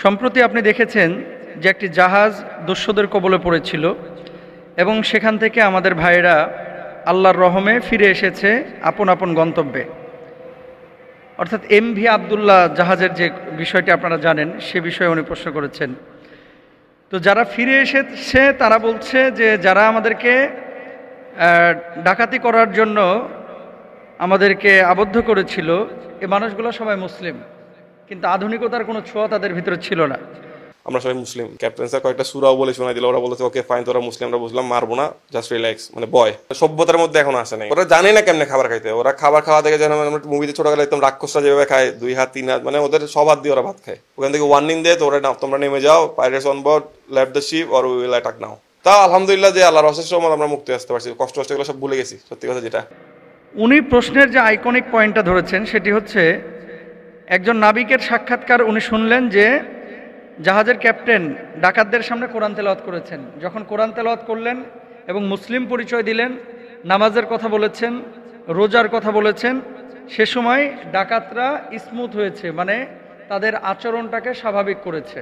সম্প্রতি আপনি দেখেছেন যে একটি জাহাজ দস্যুদের কবলে পড়েছিল এবং সেখান থেকে আমাদের ভাইয়েরা আল্লাহর রহমে ফিরে এসেছে আপন আপন গন্তব্যে। অর্থাৎ এমভি আবদুল্লাহ জাহাজের যে বিষয়টি আপনারা জানেন, সে বিষয়ে উনি প্রশ্ন করেছেন। তো যারা ফিরে এসেছে তারা বলছে যে যারা আমাদেরকে ডাকাতি করার জন্য আমাদেরকে আবদ্ধ করেছিল, এই মানুষগুলো সবাই মুসলিম, কিন্তু আধুনিকতার কোনো ছোঁয়া তাদের ভিতরে ছিল না। আমরা সবাই মুসলিম। ক্যাপ্টেন স্যার কয়েকটা সূরাও বলে শোনাই দিল। ওরা বলেছে ওকে ফাইন, তোরা মুসলিম, আমরা বুঝলাম, মারবো না, জাস্ট রিল্যাক্স, মানে বয় সভ্যতার মধ্যে এখন আসে নাই। ওরা জানে না কেমনে খাবার খাইতে। ওরা খাবার খাওয়া দেখে যেন আমরা মুভিতে ছোটবেলা একদম রাক্ষসরা যেভাবে খায়, 2 হাত 3 হাত, মানে ওদের সব হাত দিয়ে ওরা ভাত খায়। ওখান থেকে ওয়ার্নিং দেয়, তো ওরা তোমরা নেমে যাও, pirates on board, left the ship or we will attack now. তা আলহামদুলিল্লাহ যে আল্লাহর অশেষ রহমত আমরা মুক্তি আসতে পারছি। কষ্ট এগুলো সব ভুলে গেছি, সত্যি কথা যেটা। উনি প্রশ্নের যে আইকনিক পয়েন্টটা ধরেছেন সেটি হচ্ছে, একজন নাবিকের সাক্ষাৎকার উনি শুনলেন যে জাহাজের ক্যাপ্টেন ডাকাতদের সামনে কোরআন তেলাওয়াত করেছেন। যখন কোরআন তেলাওয়াত করলেন এবং মুসলিম পরিচয় দিলেন, নামাজের কথা বলেছেন, রোজার কথা বলেছেন, সে সময় ডাকাতরা স্মুথ হয়েছে, মানে তাদের আচরণটাকে স্বাভাবিক করেছে।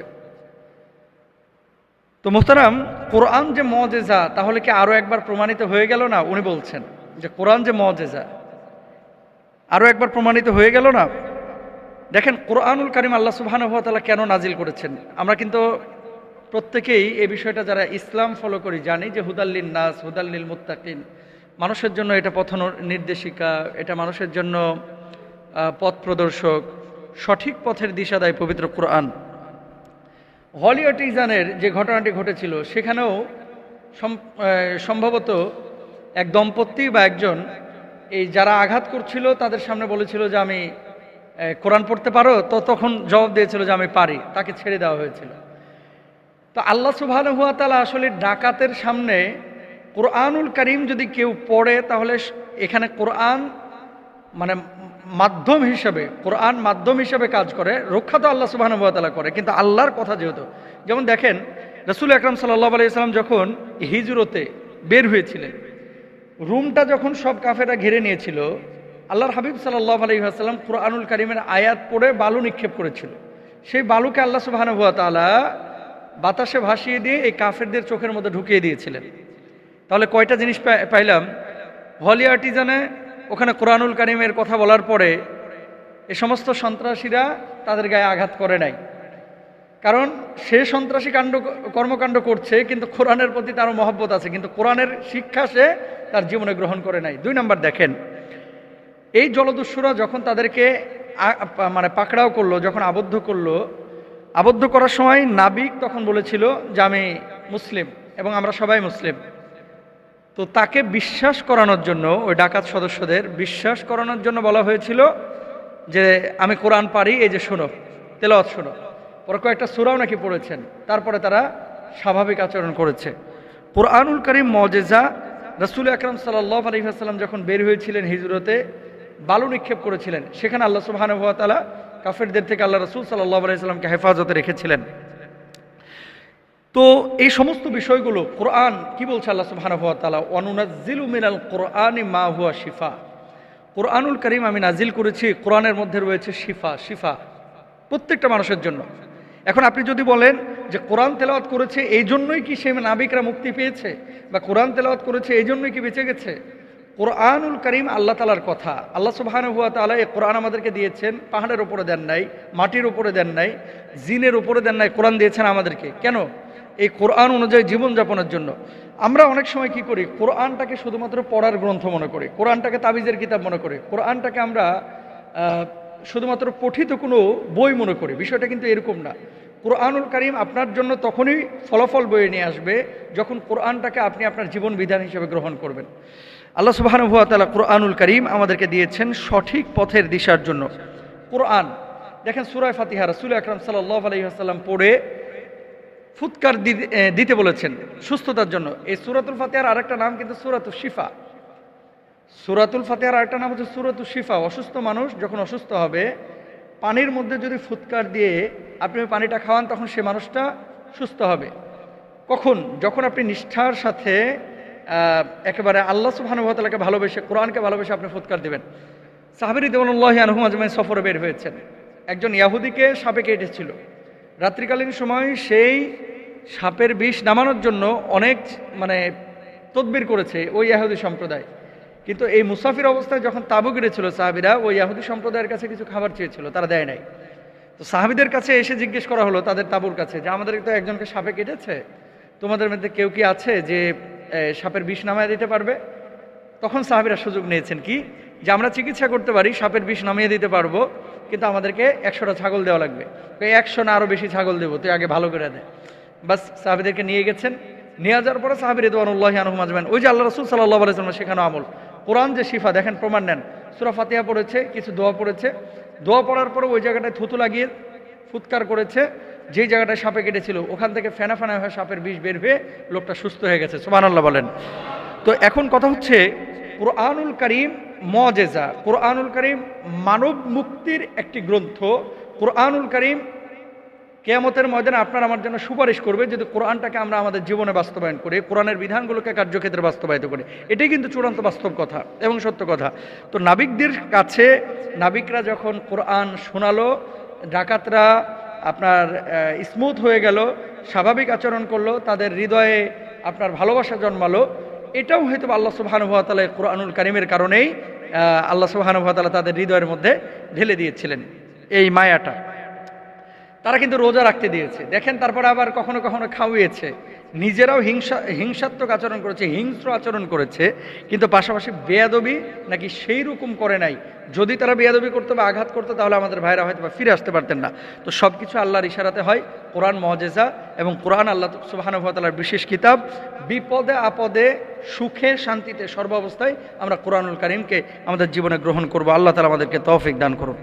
তো মোহতারাম, কোরআন যে মুজিজা, তাহলে কি আরও একবার প্রমাণিত হয়ে গেল না? উনি বলছেন যে কোরআন যে মুজিজা, আরও একবার প্রমাণিত হয়ে গেল না? দেখেন, কোরআনুল কারীম আল্লাহ সুবহানাহু ওয়া তাআলা কেন নাজিল করেছেন? আমরা কিন্তু প্রত্যেকেই এই বিষয়টা যারা ইসলাম ফলো করি জানি যে হুদাল্লিন নাস, হুদাল্লিল মুত্তাকিন, মানুষের জন্য এটা পথ নির্দেশিকা, এটা মানুষের জন্য পথ প্রদর্শক, সঠিক পথের দিশা দেয় পবিত্র কোরআন। হলিউডিজানের যে ঘটনাটি ঘটেছিল, সেখানেও সম্ভবত এক দম্পতি বা একজন এই যারা আঘাত করছিল তাদের সামনে বলেছিল যে আমি কোরআন পড়তে পারো, তো তখন জবাব দিয়েছিল যে আমি পারি, তাকে ছেড়ে দেওয়া হয়েছিল। তো আল্লাহ সুবহানাহু ওয়া তাআলা আসলে ডাকাতের সামনে কোরআনুল কারীম যদি কেউ পড়ে, তাহলে এখানে কোরআন মানে মাধ্যম হিসেবে, কোরআন মাধ্যম হিসেবে কাজ করে। রক্ষা তো আল্লাহ সুবহানাহু ওয়া তাআলা করে, কিন্তু আল্লাহর কথা যেহেতু, যেমন দেখেন রাসূল আকরাম সাল্লাল্লাহু আলাইহি ওয়াসাল্লাম যখন হিজরতে বের হয়েছিলেন, রুমটা যখন সব কাফেররা ঘিরে নিয়েছিল, আল্লাহর হাবিব সাল্লাল্লাহু আলাইহি ওয়াসাল্লাম কোরআনুল কারীমের আয়াত পড়ে বালু নিক্ষেপ করেছিল। সেই বালুকে আল্লাহ সুবহানাহু ওয়া তাআলা বাতাসে ভাসিয়ে দিয়ে এই কাফেরদের চোখের মধ্যে ঢুকিয়ে দিয়েছিলেন। তাহলে কয়টা জিনিস পাইলাম? হলি আর্টিজানে ওখানে কোরআনুল কারীমের কথা বলার পরে এই সমস্ত সন্ত্রাসীরা তাদের গায়ে আঘাত করে নাই, কারণ সে সন্ত্রাসী কর্মকাণ্ড করছে, কিন্তু কোরআনের প্রতি তারও মহব্বত আছে, কিন্তু কোরআনের শিক্ষা সে তার জীবনে গ্রহণ করে নাই। 2 নম্বর, দেখেন এই জলদস্যুরা যখন তাদেরকে মানে পাকড়াও করলো, যখন আবদ্ধ করলো, আবদ্ধ করার সময় নাবিক তখন বলেছিল যে আমি মুসলিম এবং আমরা সবাই মুসলিম। তো তাকে বিশ্বাস করানোর জন্য, ওই ডাকাত সদস্যদের বিশ্বাস করানোর জন্য বলা হয়েছিল যে আমি কোরআন পারি, এই যে শোনো, তেলাওয়াত শোনো। পরে কয়েকটা সূরাও নাকি পড়েছেন, তারপরে তারা স্বাভাবিক আচরণ করেছে। কোরআনুল কারীম মুজিজা। রাসূল আকরাম সাল্লাল্লাহু আলাইহি ওয়াসাল্লাম যখন বের হয়েছিলেন হিজরতে, বালু নিক্ষেপ করেছিলেন, সেখানে আল্লাহ সুবহানাহু ওয়া তাআলা কাফেরদের থেকে আল্লাহ রাসূল সাল্লাল্লাহু আলাইহি ওয়াসাল্লামকে হেফাজতে রেখেছিলেন। তো এই সমস্ত বিষয়গুলো কোরআন কি বলছে আল্লাহ সুবহানাহু ওয়া তাআলা, ওয়ানুনাজ্জিলু মিনাল কোরআনি মা হুয়া শিফা। কোরআনুল কারীম আমি নাজিল করেছি, কোরআনের মধ্যে রয়েছে শিফা, শিফা প্রত্যেকটা মানুষের জন্য। এখন আপনি যদি বলেন যে কোরআন তেলাওয়াত করেছে এই জন্যই কি সে নাবিকরা মুক্তি পেয়েছে, বা কোরআন তেলাওয়াত করেছে এই জন্যই কি বেঁচে গেছে? কোরআনুল কারীম আল্লাহ তাআলার কথা। আল্লাহ সুবহানাহু ওয়া তাআলা এই কোরআন আমাদেরকে দিয়েছেন, পাহাড়ের উপরে দেন নাই, মাটির উপরে দেন নাই, জিনের উপরে দেন নাই, কোরআন দিয়েছেন আমাদেরকে। কেন? এই কোরআন অনুযায়ী জীবনযাপনের জন্য। আমরা অনেক সময় কি করি, কোরআনটাকে শুধুমাত্র পড়ার গ্রন্থ মনে করি, কোরআনটাকে তাবিজের কিতাব মনে করি, কোরআনটাকে আমরা শুধুমাত্র পঠিত কোনো বই মনে করি। বিষয়টা কিন্তু এরকম না। কোরআনুল কারীম আপনার জন্য তখনই ফলাফল বয়ে নিয়ে আসবে যখন কোরআনটাকে আপনি আপনার জীবন বিধান হিসেবে গ্রহণ করবেন। আল্লাহ সুবহানাহু ওয়া তাআলা কোরআনুল কারীম আমাদেরকে দিয়েছেন সঠিক পথের দিশার জন্য। কোরআন দেখেন, সূরা ফাতিহা রাসূল আকরাম সাল্লাল্লাহু আলাইহি ওয়াসাল্লাম পড়ে ফুৎকার দিতে বলেছেন সুস্থতার জন্য। এই সূরাতুল ফাতিহার আরেকটা নাম কিন্তু সূরাতুশ শিফা। সূরাতুল ফাতিহার আরেকটা নাম হচ্ছে সূরাতুশ শিফা। অসুস্থ মানুষ যখন অসুস্থ হবে, পানির মধ্যে যদি ফুৎকার দিয়ে আপনি ওই পানিটা খাওয়ান, তখন সে মানুষটা সুস্থ হবে। কখন? যখন আপনি নিষ্ঠার সাথে একেবারে আল্লাহ সুবহানাহু ওয়া তাআলাকে ভালোবেসে, কোরআনকে ভালোবেসে আপনি ফুৎকার দিবেন। সাহাবী রাদিয়াল্লাহু আনহুম আজমাইন সফরে বের হয়েছেন, একজন ইয়াহুদিকে সাপে কেটেছিল। রাত্রিকালীন সময় সেই সাপের বিষ নামানোর জন্য অনেক তদবির করেছে ওই ইহুদি সম্প্রদায়। কিন্তু এই মুসাফির অবস্থায় যখন তাঁবু গেড়েছিল সাহাবিরা, ওই ইহুদি সম্প্রদায়ের কাছে কিছু খাবার চেয়েছিল, তারা দেয় নাই। তো সাহাবিদের কাছে এসে জিজ্ঞেস করা হলো তাদের তাঁবুর কাছে যে আমাদের তো একজনকে সাপে কেটেছে, তোমাদের মধ্যে কেউ কি আছে যে সাপের বিষ নামিয়ে দিতে পারবে? তখন সাহাবিরা সুযোগ নিয়েছেন কি, যে আমরা চিকিৎসা করতে পারি, সাপের বিষ নামিয়ে দিতে পারবো, কিন্তু আমাদেরকে 100টা ছাগল দেওয়া লাগবে। 100 না আরও বেশি ছাগল দেবো, তুই আগে ভালো করে দে। বাস সাহাবিদেরকে নিয়ে গেছেন। নিয়ে যাওয়ার পরে সাহাবী রিদওয়ানুল্লাহি আনহুম আজমাইন, ওই যে আল্লাহ রাসূল সাল্লাল্লাহু আলাইহি ওয়াসাল্লাম শেখানো আমল, কোরআন যে শিফা, দেখেন প্রমাণ নেন। সূরা ফাতিহা পড়েছে, কিছু দোয়া পড়েছে, দোয়া পড়ার পরে ওই জায়গাটায় থুতু লাগিয়ে ফুৎকার করেছে, যেই জায়গাটায় সাপে কেটেছিল ওখান থেকে ফেনা ফেনা হয়ে সাপের বিষ বের হয়ে লোকটা সুস্থ হয়ে গেছে। সুবহানাল্লাহ বলেন। তো এখন কথা হচ্ছে, কুরআনুল কারীম মুআজিজা, কুরআনুল কারীম মানব মুক্তির একটি গ্রন্থ। কুরআনুল কারীম কিয়ামতের ময়দানে আপনার আমার জন্য সুপারিশ করবে যদি কোরআনটাকে আমরা আমাদের জীবনে বাস্তবায়ন করি, কোরআনের বিধানগুলোকে কার্যক্ষেত্রে বাস্তবায়িত করি। এটাই কিন্তু চূড়ান্ত বাস্তব কথা এবং সত্য কথা। তো নাবিকদের কাছে নাবিকরা যখন কোরআন শোনালো, ডাকাতরা আপনার স্মুথ হয়ে গেল, স্বাভাবিক আচরণ করলো, তাদের হৃদয়ে আপনার ভালোবাসা জন্মালো। এটাও হয়তো আল্লাহ সুবহানাহু ওয়া তাআলা কুরআনুল কারীমের কারণেই আল্লাহ সুবহানাহু ওয়া তাআলা তাদের হৃদয়ের মধ্যে ঢেলে দিয়েছিলেন এই মায়াটা। তারা কিন্তু রোজা রাখতে দিয়েছে, দেখেন, তারপরে আবার কখনো কখনো খাওয়িয়েছে, নিজেরাও হিংসাত্মক আচরণ করেছে, হিংস্র আচরণ করেছে, কিন্তু পাশাপাশি বেয়াদবি নাকি সেই রকম করে নাই। যদি তারা বেয়াদবি করতো বা আঘাত করতো তাহলে আমাদের ভাইরা হয়তো বা ফিরে আসতে পারতেন না। তো সব কিছু আল্লাহর ইশারাতে হয়। কোরআন মুআজিজা এবং কোরআন আল্লাহ সুবহানাহু ওয়া তাআলার বিশেষ কিতাব। বিপদে আপদে সুখে শান্তিতে সর্বাবস্থায় আমরা কোরআনুল কারীমকে আমাদের জীবনে গ্রহণ করব। আল্লাহ তাআলা আমাদেরকে তৌফিক দান করুন।